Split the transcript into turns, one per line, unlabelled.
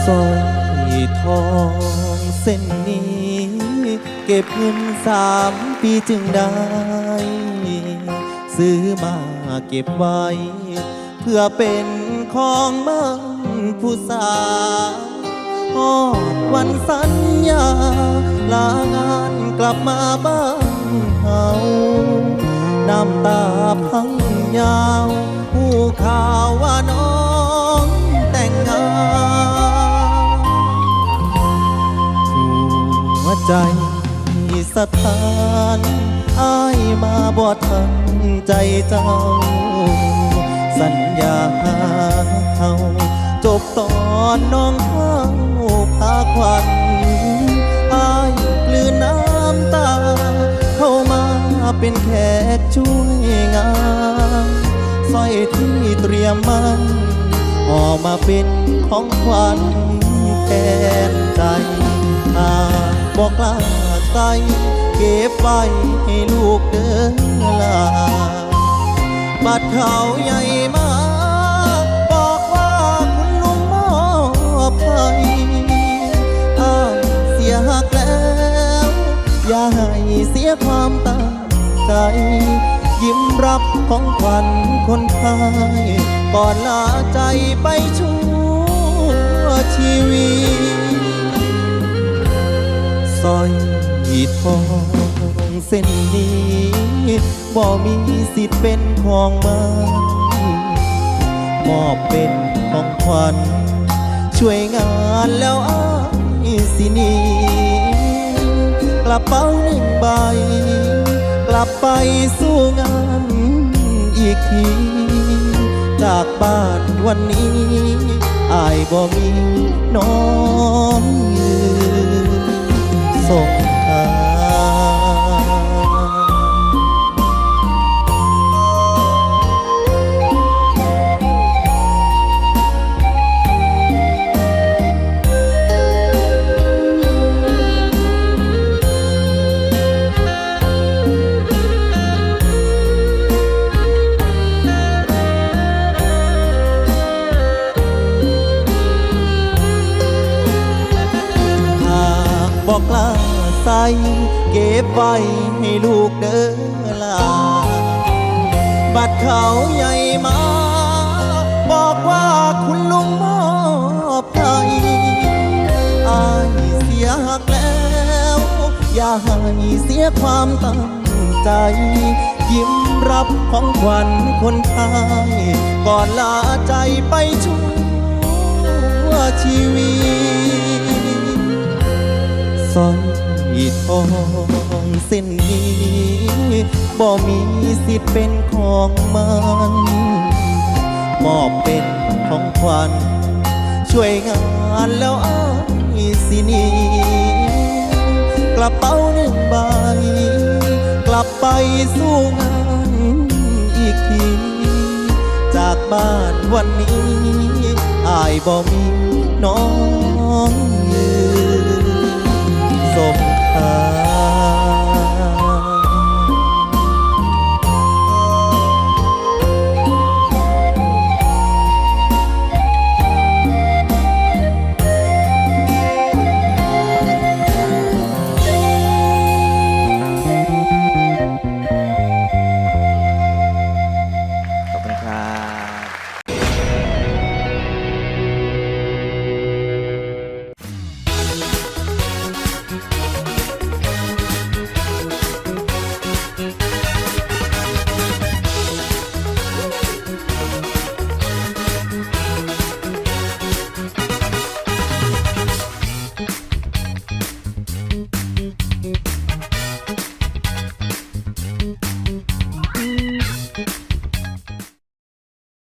สร้อยทองเส้นนี้เก็บเงิน3 ปีจึงได้ซื้อมาเก็บไว้เพื่อเป็นของมั่นผู้สาวพอวันสัญญาลางานกลับมาบ้านเฮาน้ำตาพังยาวผู้ข่าวว่าน้องแต่งงานหัวใจสถานอ้ายมาบ่ทันใจเจ้าสัญญาเฮาจบตอนน้องเข้าพาควันอ้ายกลืนน้ำตาเข้ามาเป็นแขกช่วยงานสร้อยที่เตรียมมันออกมาเป็นของขวัญแทนใจบอกลาใส่เก็บไว้ให้ลูกเดินลาบัดเขาใหญ่มาบอกว่าคุณลุงมอบให้อ้ายเสียหักแล้วอย่าให้เสียความตั้งใจยิ้มรับของขวัญคนไทยก่อนลาใจไปชั่วชีวิตสร้อยทองเส้นนี้บ่มีสิทธิ์เป็นของมันมอบเป็นของขวัญช่วยงานแล้วอ้ายสิหนีกระเป๋า1 ใบกลับไปสู้งานอีกทีจากบ้านวันนี้อ้ายบ่มีน้องยืนส่งบอกลาใส่เก็บไว้ให้ลูกเดินลาบัดเขาใหญ่มาบอกว่าคุณลุงมอบให้อ้ายเสียหักแล้วอย่าให้เสียความตั้งใจยิ้มรับของขวัญคนไทยก่อนลาใจไปชั่วชีวิตสร้อยทองเส้นนี้บ่มีสิทธิ์เป็นของมันมอบเป็นของขวัญช่วยงานแล้วอ้ายสิหนีกระเป๋า1 ใบกลับไปสู้งานอีกทีจากบ้านวันนี้อ้ายบ่มีน้อง